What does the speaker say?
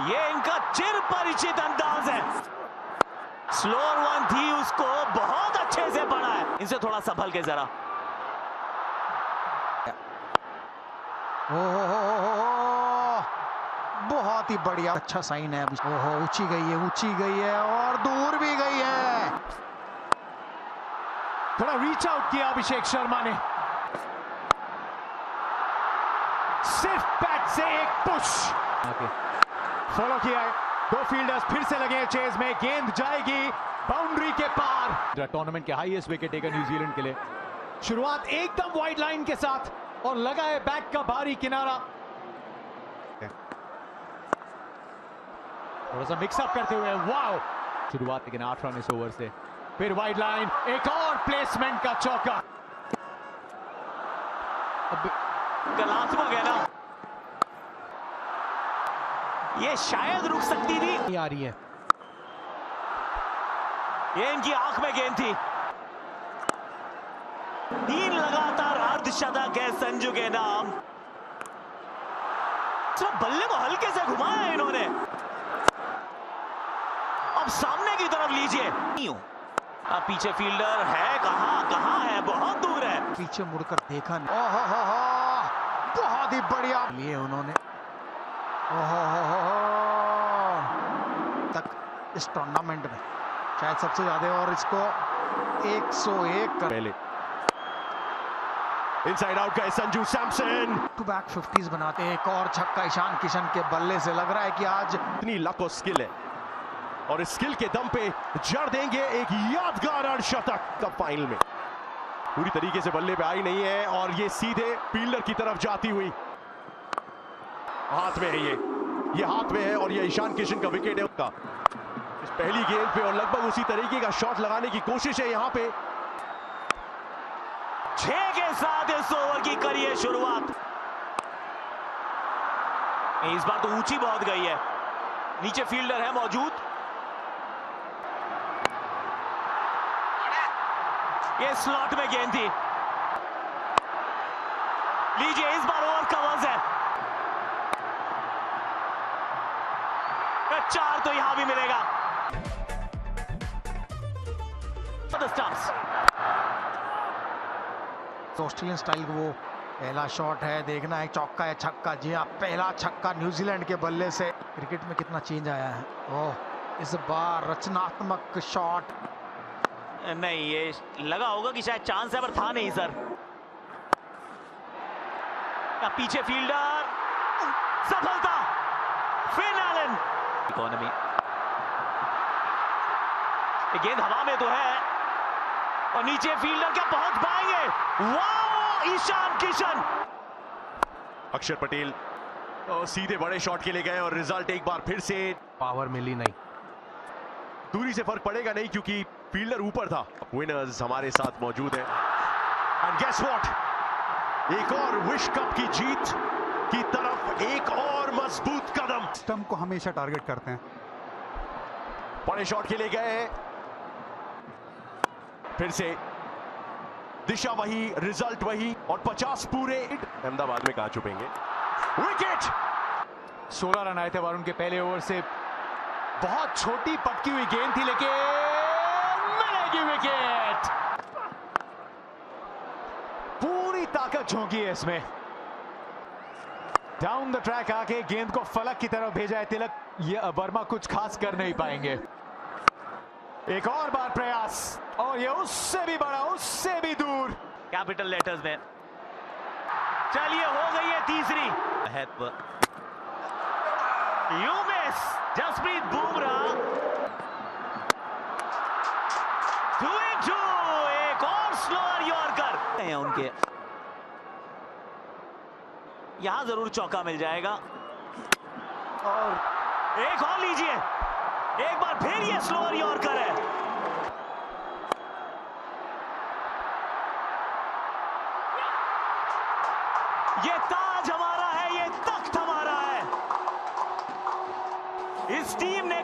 ये इनका चिर परिचित अंदाज है। स्लोअर वन थी, उसको बहुत अच्छे से पढ़ा है। इनसे थोड़ा संभल के जरा। बहुत ही बढ़िया, अच्छा साइन है। ओहो, ऊंची गई है और दूर भी गई है। थोड़ा रीच आउट किया अभिषेक शर्मा ने, सिर्फ बैट से एक पुश फॉलो किया है। दो फील्डर्स फिर से लगे हैं चेज में, गेंद जाएगी बाउंड्री के पार। टूर्नामेंट के हाईएस्ट विकेट टेकर न्यूजीलैंड के लिए। शुरुआत एकदम वाइड लाइन के साथ और लगा है बैट का भारी किनारा। थोड़ा सा मिक्सअप करते हुए, वाओ शुरुआत लेकिन 8 रन इस ओवर से। फिर वाइड लाइन, एक और प्लेसमेंट का चौका। कलात्मक है ना, ये शायद रुक सकती थी। आ रही है, ये इनकी आंख में गेंद थी। 3 लगातार अर्धशतक है संजू के नाम। तो बल्ले को हल्के से घुमाया है इन्होंने। अब सामने की तरफ लीजिए। अब पीछे फील्डर है, कहां है, बहुत दूर है। पीछे मुड़कर देखा नहीं। ओहो, बहुत ही बढ़िया लिए उन्होंने। ओहो, तक इस टूर्नामेंट में शायद सबसे ज्यादा, और इसको 101 कर पहले इनसाइड आउट का Sanju Samson. To back 50s बनाते हैं। एक और छक्का ईशान किशन के बल्ले से। लग रहा है कि आज इतनी लक और स्किल है और इस स्किल के दम पे जड़ देंगे एक यादगार अर्धशतक कप फाइनल में। पूरी तरीके से बल्ले पे आई नहीं है और ये सीधे फील्डर की तरफ जाती हुई हाथ में है। ये हाथ में है और ये ईशान किशन का विकेट है उसका इस पहली गेंद पे, और लगभग उसी तरीके का शॉट लगाने की कोशिश है यहाँ पे। 6 के साथ इस ओवर की करिए शुरुआत। इस बार तो ऊंची बहुत गई है, नीचे फील्डर है मौजूद। ये स्लॉट में गेंद थी। लीजिए, इस बार ओवर कवर्स है। 4 तो यहां भी मिलेगा। ऑस्ट्रेलियन स्टाइल वो पहला शॉट है। देखना है चौका है छक्का। जी हाँ, पहला छक्का न्यूजीलैंड के बल्ले से। क्रिकेट में कितना चेंज आया है। ओह, इस बार रचनात्मक शॉट नहीं, ये लगा होगा कि शायद चांस है, पर था नहीं सर। पीछे फील्डर, सफलता। Finn Allen, economy. गेंद हवा में तो है और नीचे फील्डर क्या पहुंच पाएंगे। वाह, ईशान किशन। अक्षर पटेल सीधे बड़े शॉट के लिए गए और रिजल्ट एक बार फिर से पावर मिली नहीं। दूरी से फर्क पड़ेगा नहीं क्योंकि फील्डर ऊपर था। विनर्स हमारे साथ मौजूद हैं। एंड गेस व्हाट, एक और विश्व कप की जीत की तरफ एक और मजबूत कदम। स्टंप को हमेशा टारगेट करते हैं। बड़े शॉट के लिए गए, फिर से दिशा वही, रिजल्ट वही और 50 पूरे। अहमदाबाद में कहां छुपेंगे। विकेट। 16 रन आए थे वरुण के पहले ओवर से। बहुत छोटी पटकी हुई गेंद थी, लेकिन मिलेगी विकेट। पूरी ताकत झोंकी है इसमें। डाउन द ट्रैक आके गेंद को फलक की तरफ भेजा है तिलक। ये वर्मा कुछ खास कर नहीं पाएंगे। एक और बार प्रयास, और ये उससे भी बड़ा, उससे भी दूर। कैपिटल लेटर्स में। चलिए, हो गई है तीसरी। You miss. जसप्रीत बुमराह 2-2। एक और स्लोअर यॉर्कर हैं उनके। यहां जरूर चौका मिल जाएगा। और एक और लीजिए, एक बार फिर ये स्लोअर यॉर्कर है। ये ताज हमारा है, ये तख्त हमारा है। इस टीम ने